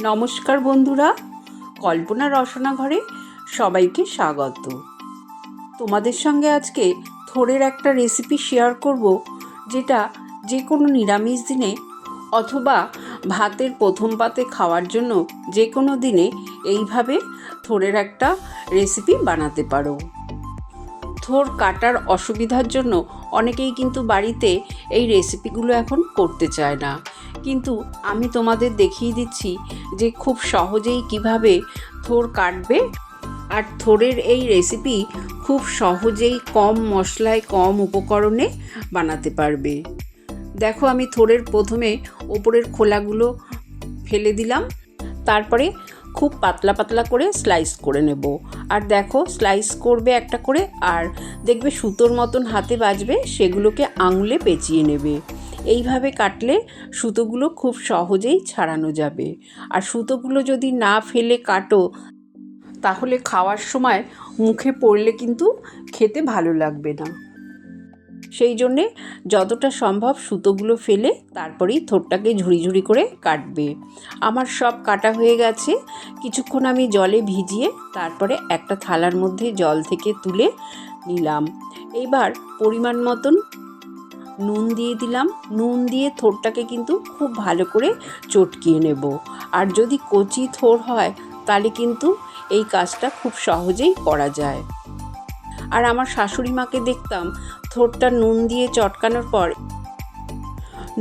নমস্কার বন্ধুরা, কল্পনা রসনা ঘরে সবাইকে স্বাগত। তোমাদের সঙ্গে আজকে থোড়ের একটা রেসিপি শেয়ার করব, যেটা যে কোনো নিরামিষ দিনে অথবা ভাতের প্রথম পাতে খাওয়ার জন্য যে কোনো দিনে এইভাবে থোড়ের একটা রেসিপি বানাতে পারো। থোড় কাটার অসুবিধার জন্য অনেকেই কিন্তু বাড়িতে এই রেসিপিগুলো এখন করতে চায় না, কিন্তু আমি তোমাদের দেখিয়ে দিচ্ছি যে খুব সহজেই কিভাবে থোড় কাটবে। আর থোড়ের এই রেসিপি খুব সহজেই কম মশলায় কম উপকরণে বানাতে পারবে। দেখো, আমি থোড়ের প্রথমে ওপরের খোলাগুলো ফেলে দিলাম, তারপরে খুব পাতলা পাতলা করে স্লাইস করে নেব। আর দেখো, স্লাইস করবে একটা করে, আর দেখবে সুতোর মতন হাতে বাজবে, সেগুলোকে আঙুলে পেঁচিয়ে নেবে। এইভাবে কাটলে সুতোগুলো খুব সহজেই ছাড়ানো যাবে। আর সুতোগুলো যদি না ফেলে কাটো, তাহলে খাওয়ার সময় মুখে পড়লে কিন্তু খেতে ভালো লাগবে না। সেই জন্যে যতটা সম্ভব সুতোগুলো ফেলে তারপরেই থোড়টাকে ঝুড়ি ঝুড়ি করে কাটবে। আমার সব কাটা হয়ে গেছে। কিছুক্ষণ আমি জলে ভিজিয়ে তারপরে একটা থালার মধ্যে জল থেকে তুলে নিলাম। এবার পরিমাণ মতন নুন দিয়ে দিলাম। নুন দিয়ে থোড়টাকে কিন্তু খুব ভালো করে চটকিয়ে নেব। আর যদি কচি থোড় হয় তাহলে কিন্তু এই কাজটা খুব সহজেই করা যায়। আর আমার শাশুড়ি মাকে দেখতাম থোড়টা নুন দিয়ে চটকানোর পর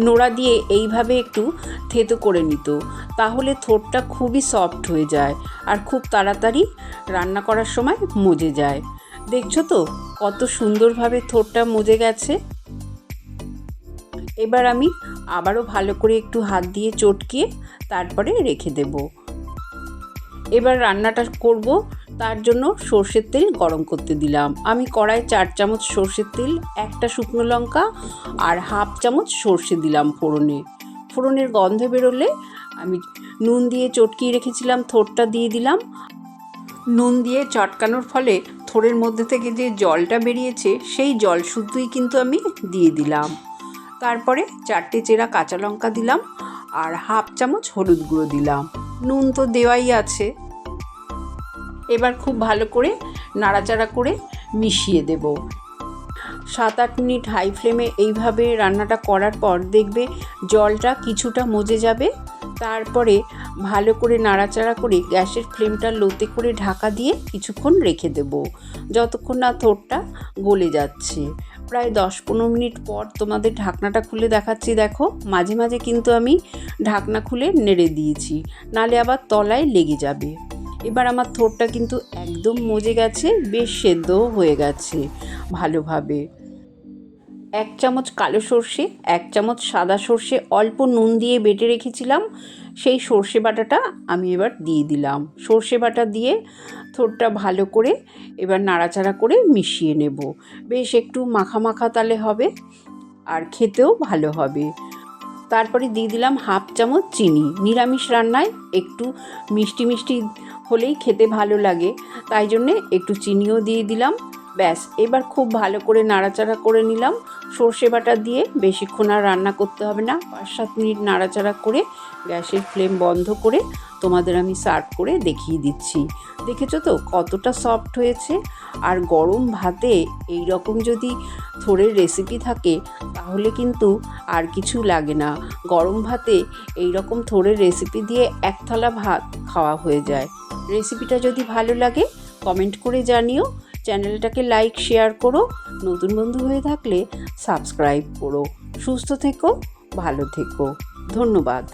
নোড়া দিয়ে এইভাবে একটু থেতো করে নিত, তাহলে থোড়টা খুবই সফট হয়ে যায় আর খুব তাড়াতাড়ি রান্না করার সময় মজে যায়। দেখছো তো কত সুন্দরভাবে থোড়টা মজে গেছে। এবার আমি আবারও ভালো করে একটু হাত দিয়ে চটকিয়ে তারপরে রেখে দেব। এবার রান্নাটা করব, তার জন্য সর্ষের তেল গরম করতে দিলাম। আমি কড়াই 4 চামচ সর্ষের তেল, একটা শুকনো লঙ্কা আর হাফ চামচ সর্ষে দিলাম ফোড়নে। ফোড়নের গন্ধ বেরোলে আমি নুন দিয়ে চটকিয়ে রেখেছিলাম থোড়টা দিয়ে দিলাম। নুন দিয়ে চটকানোর ফলে থোড়ের মধ্যে থেকে যে জলটা বেরিয়েছে, সেই জল শুদ্ধই কিন্তু আমি দিয়ে দিলাম। তারপরে 4টে চেরা কাঁচা লঙ্কা দিলাম আর হাফ চামচ হলুদ গুঁড়ো দিলাম। নুন তো দেওয়াই আছে। এবার খুব ভালো করে নাড়াচাড়া করে মিশিয়ে দেব। 7-8 মিনিট হাই ফ্লেমে এইভাবে রান্নাটা করার পর দেখবে জলটা কিছুটা মজে যাবে। তারপরে ভালো করে নাড়াচাড়া করে গ্যাসের ফ্লেমটা লোতে করে ঢাকা দিয়ে কিছুক্ষণ রেখে দেব, যতক্ষণ না থোড়টা গলে যাচ্ছে। প্রায় 10-15 মিনিট পর তোমাদের ঢাকনাটা খুলে দেখাচ্ছি। দেখো, মাঝে মাঝে কিন্তু আমি ঢাকনা খুলে নেড়ে দিয়েছি, নালে আবার তলায় লেগে যাবে। এবার আমার থোড়টা কিন্তু একদম মজে গেছে, বেশ সেদ্ধও হয়ে গেছে ভালোভাবে। 1 চামচ কালো সর্ষে, 1 চামচ সাদা সর্ষে অল্প নুন দিয়ে বেটে রেখেছিলাম, সেই সর্ষে বাটাটা আমি এবার দিয়ে দিলাম। সর্ষে বাটা দিয়ে থোড়টা ভালো করে এবার নাড়াচাড়া করে মিশিয়ে নেব। বেশ একটু মাখা মাখা তালে হবে আর খেতেও ভালো হবে। তারপরে দিয়ে দিলাম হাফ চামচ চিনি। নিরামিষ রান্নায় একটু মিষ্টি মিষ্টি হলেই খেতে ভালো লাগে, তাই জন্যে একটু চিনিও দিয়ে দিলাম। ব্যাস, এবার খুব ভালো করে নাড়াচাড়া করে নিলাম। সর্ষে বাটা দিয়ে বেশিক্ষণ আর রান্না করতে হবে না। 5-7 মিনিট নাড়াচাড়া করে গ্যাসের ফ্লেম বন্ধ করে তোমাদের আমি সার্ভ করে দেখিয়ে দিচ্ছি। দেখেছো তো কতটা সফট হয়েছে। আর গরম ভাতে এই রকম যদি থোড়ের রেসিপি থাকে তাহলে কিন্তু আর কিছু লাগে না। গরম ভাতে এই রকম থোড়ের রেসিপি দিয়ে 1 থালা ভাত খাওয়া হয়ে যায়। রেসিপিটা যদি ভালো লাগে কমেন্ট করে জানিও। চ্যানেলটাকে লাইক শেয়ার করো। নতুন বন্ধু হয়ে থাকলে সাবস্ক্রাইব করো। সুস্থ থেকো, ভালো থেকো। ধন্যবাদ।